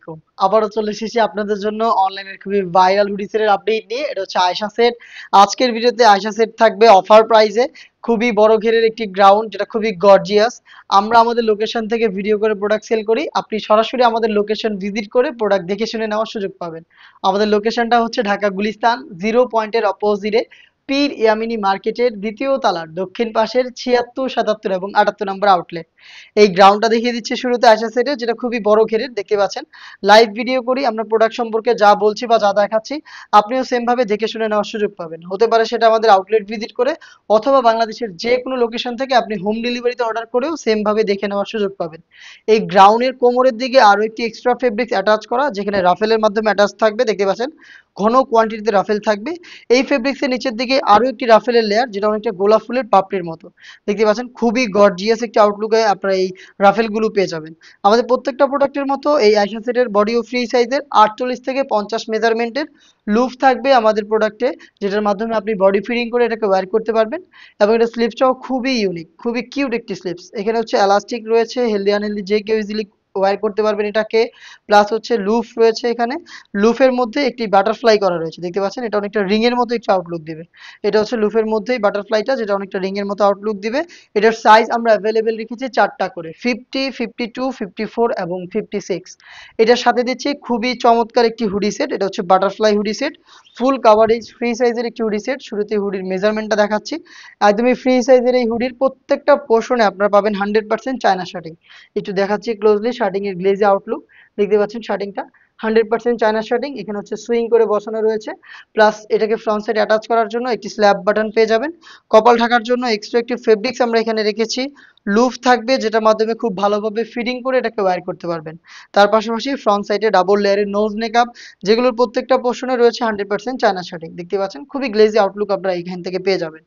আলাইকুম। আবারও চলে এসেছি আপনাদের জন্য অনলাইনের খুবই ভাইরাল হুডি সেটের আপডেট নিয়ে। এটা হচ্ছে আয়শা সেট। আজকের ভিডিওতে আয়শা সেট থাকবে অফার প্রাইসে। খুবই বড় ঘেরের একটি গ্রাউন্ড যেটা খুবই গর্জিয়াস। আমরা আমাদের লোকেশন থেকে ভিডিও করে প্রোডাক্ট সেল করি। আপনি সরাসরি আমাদের লোকেশন ভিজিট করে প্রোডাক্ট দেখে শুনে নেওয়ার সুযোগ পাবেন। আমাদের লোকেশনটা হচ্ছে ঢাকা গুলিস্তান 0 পয়েন্টের অপোজিটে পীর ইয়ামিনী মার্কেটের দ্বিতীয় তলার দক্ষিণ পাশের 76, 77 এবং 78 নম্বর আউটলেট। এই গ্রাউন্ডটা দেখিয়ে দিচ্ছি শুরুতে আয়শা সেটের, যেটা খুবই বড় ঘেরের দেখতে পাচ্ছেন। লাইভ ভিডিও করি, আমরা প্রোডাক্ট সম্পর্কে যা বলছি বা যা দেখাচ্ছি আপনিও সেম ভাবে দেখে শুনে নেওয়ার সুযোগ পাবেন। হতে পারে সেটা আমাদের আউটলেট ভিজিট করে, অথবা বাংলাদেশের যে কোনো লোকেশন থেকে আপনি হোম ডেলিভারিতে অর্ডার করেও সেম ভাবে দেখে নেওয়ার সুযোগ পাবেন। এই গ্রাউন্ডের কোমরের দিকে আরো একটি এক্সট্রা ফেব্রিক্স অ্যাটাচ করা, যেখানে রাফেলের মাধ্যমে অ্যাটাচ থাকবে দেখতে পাচ্ছেন। ঘন কোয়ান্টিটিতে রাফেল থাকবে। এই ফেব্রিক্সের নিচের দিকে আরো একটি রাফেলের লেয়ার, যেটা অনেকটা গোলাপ ফুলের পাপড়ির মতো দেখতে পাচ্ছেন। খুবই গর্জিয়াস একটি আউটলুকে আপনারা এই রাফেল গুলো পেয়ে যাবেন। আমাদের প্রত্যেকটা প্রোডাক্টের মতো এই আয়শা সেটের বডিও ফ্রি সাইজের 48 থেকে 50 মেজারমেন্টের লুফ থাকবে আমাদের প্রোডাক্টে, যেটার মাধ্যমে আপনি বডি ফিটিং করে এটাকে ওয়্যার করতে পারবেন। এবং এটা স্লিপসটাও খুবই ইউনিক, খুবই কিউট একটি স্লিপস। এখানে হচ্ছে এলাস্টিক রয়েছে, হেলদি আনহেলদি যে কেউ ইজিলি ওয়্যার করতে পারবেন এটাকে। প্লাস হচ্ছে লুফ রয়েছে এখানে। লুফের মধ্যে একটি বাটারফ্লাই করা রয়েছে দেখতে পাচ্ছেন, এটা অনেকটা রিং এর মতো একটু আউটলুক দিবে। এটা হচ্ছে লুফের মধ্যেই বাটারফ্লাইটা, যেটা অনেকটা রিং এর মতো আউটলুক দিবে। এটার সাইজ আমরা অ্যাভেলেবেল রেখেছি চারটা করে, 50, 52, 54 এবং 56। এটার সাথে দিচ্ছি খুবই চমৎকার একটি হুডি সেট। এটা হচ্ছে butterfly hoodie set, full coverage free সাইজের একটি হুডি সেট। শুরুতে হুডির মেজারমেন্টটা দেখাচ্ছি। একদমই ফ্রি সাইজের এই হুডির প্রত্যেকটা পোর্শনে আপনারা পাবেন 100% চায়না শার্টিং। একটু দেখাচ্ছি ক্লোজলি শার্টিং এর গ্লেজি আউটলুক দেখতে পাচ্ছেন। শার্টিংটা 100% চায়না শার্টিং, এখানে হচ্ছে সুইং করে বসানো রয়েছে। প্লাস এটাকে ফ্রন্ট সাইড অ্যাটাচ করার জন্য একটি স্ল্যাব বাটন পেয়ে যাবেন। কপাল ঢাকার জন্য এক্সট্রা একটি ফেব্রিক্স আমরা এখানে রেখেছি। লুফ থাকবে, যেটার মাধ্যমে খুব ভালোভাবে ফিটিং করে এটাকে ওয়্যার করতে পারবেন। তার পাশাপাশি ফ্রন্ট সাইডে ডাবল লেয়ারের নোজ মেকআপ, যেগুলোর প্রত্যেকটা পোর্শনে রয়েছে 100% চায়না শার্টিং দেখতে পাচ্ছেন। খুবই গ্লেজি আউটলুক আপনারা এখান থেকে পেয়ে যাবেন।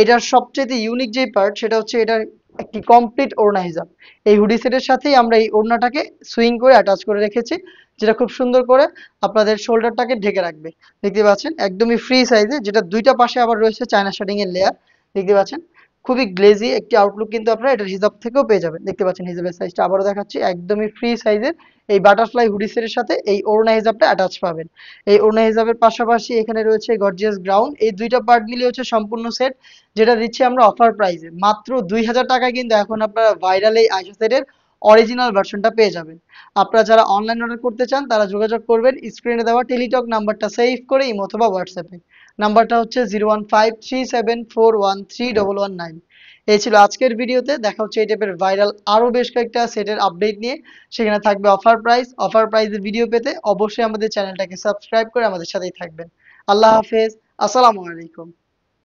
এটার সবচেয়ে ইউনিক যে পার্ট সেটা হচ্ছে এটার একটি কমপ্লিট ওড়না হিজাব। এই হুডি সেটের সাথেই আমরা এই ওড়নাটাকে সুইং করে অ্যাটাচ করে রেখেছি, যেটা খুব সুন্দর করে আপনাদের শোল্ডারটাকে ঢেকে রাখবে দেখতে পাচ্ছেন। একদমই ফ্রি সাইজে, যেটা দুইটা পাশে আবার রয়েছে চায়না শার্টিং এর লেয়ার দেখতে পাচ্ছেন। খুবই গ্লেজি একটি আউটলুক কিন্তু আপনারা এটার হিজাব থেকেও পেয়ে যাবেন দেখতে পাচ্ছেন। হিজাবের সাইজটা আবারও দেখাচ্ছি, একদমই ফ্রি সাইজের এই বাটারফ্লাই হুডি সেটের সাথে এই ওড়না হিজাবটা অ্যাটাচ পাবেন। এই ওড়না হিজাবের পাশাপাশি এখানে রয়েছে গর্জিয়াস গ্রাউন্ড। এই দুইটা পার্ট মিলিয়ে হচ্ছে সম্পূর্ণ সেট, যেটা দিচ্ছি আমরা অফার প্রাইসে মাত্র 2000 টাকায়। কিন্তু এখন আপনারা ভাইরাল এই আইশা সেটের অরিজিনাল ভার্সনটা পেয়ে যাবেন। আপনারা যারা অনলাইন অর্ডার করতে চান তারা যোগাযোগ করবেন স্ক্রিনে দেওয়া টেলিটক নাম্বারটা সেভ করে ইমো অথবা হোয়াটসঅ্যাপে। নাম্বারটা হচ্ছে 01537413119। এই ছিল আজকের ভিডিওতে। দেখা হচ্ছে এই টাইপের ভাইরাল আরো বেশ কয়েকটা সেটের আপডেট নিয়ে। সেখানে থাকবে অফার প্রাইস। অফার প্রাইসের ভিডিও পেতে অবশ্যই আমাদের চ্যানেলটাকে সাবস্ক্রাইব করে আমাদের সাথেই থাকবেন। আল্লাহ হাফেজ। আসসালামু আলাইকুম।